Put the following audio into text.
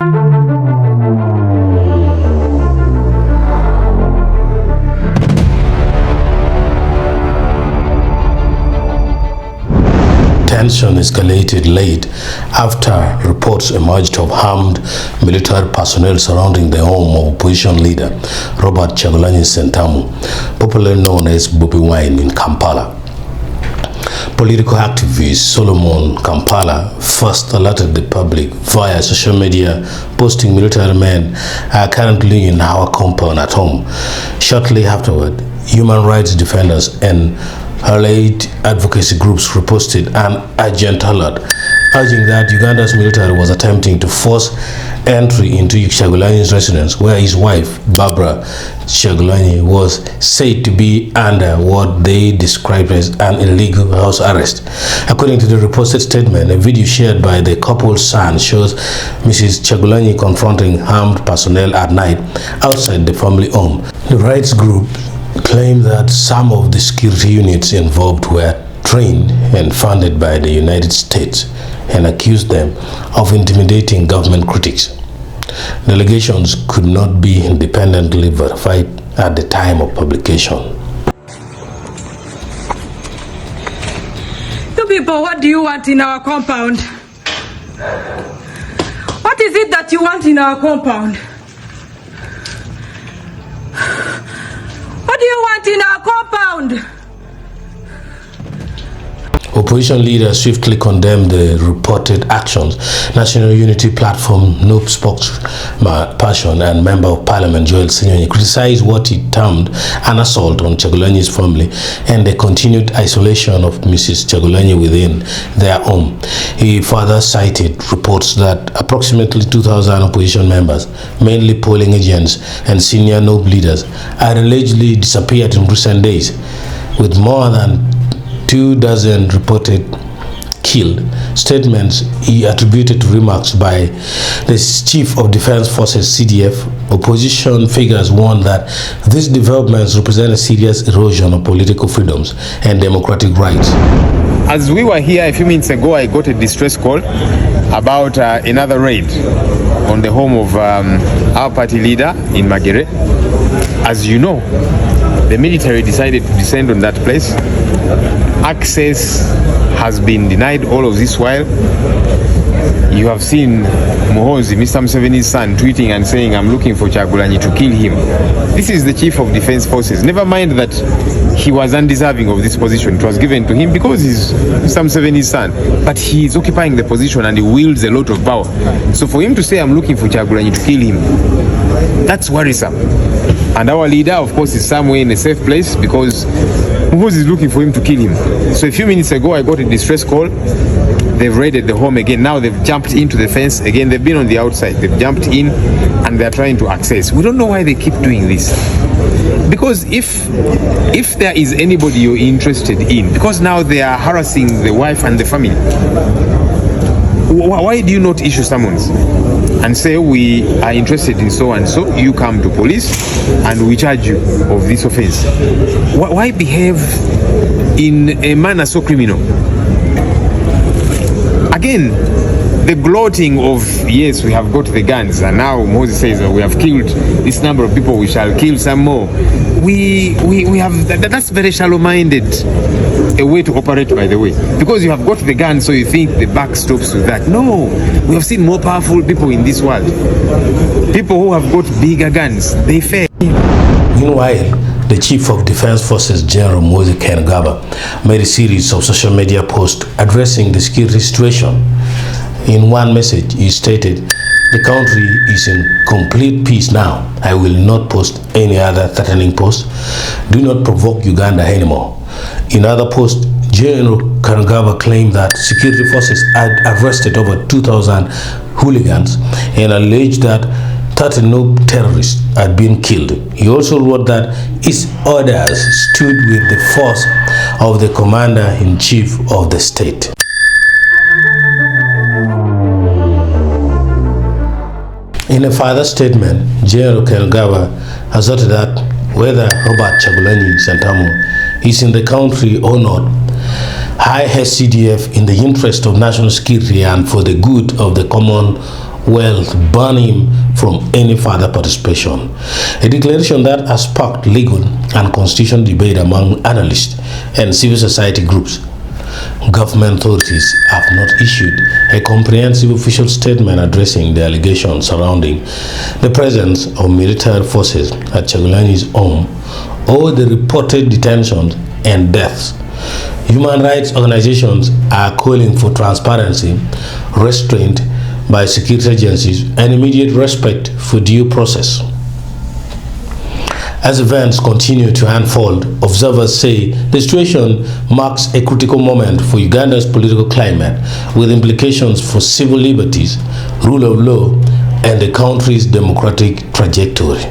Tension escalated late after reports emerged of armed military personnel surrounding the home of opposition leader Robert Kyagulanyi Ssentamu, popularly known as BOBI in Kampala. Political activist Solomon Kampala first alerted the public via social media, posting military men are currently in our compound at home. Shortly afterward, human rights defenders and allied advocacy groups reposted an urgent alert urging that Uganda's military was attempting to force entry into Kyagulanyi's residence, where his wife, Barbara Kyagulanyi, was said to be under what they described as an illegal house arrest. According to the reposted statement, a video shared by the couple's son shows Mrs. Kyagulanyi confronting armed personnel at night outside the family home. The rights group claimed that some of the security units involved were trained and funded by the United States and accused them of intimidating government critics. The allegations could not be independently verified at the time of publication. You people, what do you want in our compound? What is it that you want in our compound? What do you want in our compound? Opposition leaders swiftly condemned the reported actions. National Unity Platform NUP spokesperson and Member of Parliament Joel Senyonyi criticized what he termed an assault on Kyagulanyi's family and the continued isolation of Mrs. Kyagulanyi within their home. He further cited reports that approximately 2,000 opposition members, mainly polling agents and senior NUP leaders, had allegedly disappeared in recent days, with more than 24 reported killed. Statements he attributed to remarks by the Chief of Defense Forces CDF. Opposition figures warned that these developments represent a serious erosion of political freedoms and democratic rights. As we were here a few minutes ago, I got a distress call about another raid on the home of our party leader in Bagwere. As you know, the military decided to descend on that place. Access has been denied all of this while. You have seen Muhoozi, Mr. Museveni's son, tweeting and saying, I'm looking for Kyagulanyi to kill him. This is the Chief of Defense Forces. Never mind that he was undeserving of this position. It was given to him because he's Mr. Museveni's son. But he is occupying the position and he wields a lot of power. So for him to say, I'm looking for Kyagulanyi to kill him, that's worrisome. And our leader, of course, is somewhere in a safe place because Muhoozi is looking for him to kill him. So a few minutes ago, I got a distress call. They've raided the home again. Now they've jumped into the fence again. They've been on the outside. They've jumped in and they're trying to access. We don't know why they keep doing this. Because if there is anybody you're interested in, because now they are harassing the wife and the family, why do you not issue summons and say we are interested in so and so, you come to police and we charge you of this offense? Why behave in a manner so criminal? Again, the gloating of, yes, we have got the guns and now Moses says we have killed this number of people, we shall kill some more. We have, that's very shallow-minded a way to operate, by the way, because you have got the gun, so you think the buck stops with that. No, we have seen more powerful people in this world. People who have got bigger guns, they fail. Meanwhile, the Chief of Defense Forces, General Muhoozi made a series of social media posts addressing the security situation. In one message, he stated, "The country is in complete peace now. I will not post any other threatening post. Do not provoke Uganda anymore." In other posts, General Kangaba claimed that security forces had arrested over 2,000 hooligans and alleged that 30 NUP terrorists had been killed. He also wrote that his orders stood with the force of the Commander-in-Chief of the state. In a further statement, General Kangaba asserted that whether Robert Kyagulanyi Ssentamu is in the country or not, I, as CDF, in the interest of national security and for the good of the common will ban him from any further participation. A declaration that has sparked legal and constitutional debate among analysts and civil society groups. Government authorities have not issued a comprehensive official statement addressing the allegations surrounding the presence of military forces at Chagulanyi's home or the reported detentions and deaths. Human rights organizations are calling for transparency, restraint by security agencies, and immediate respect for due process. As events continue to unfold, observers say the situation marks a critical moment for Uganda's political climate, with implications for civil liberties, rule of law, and the country's democratic trajectory.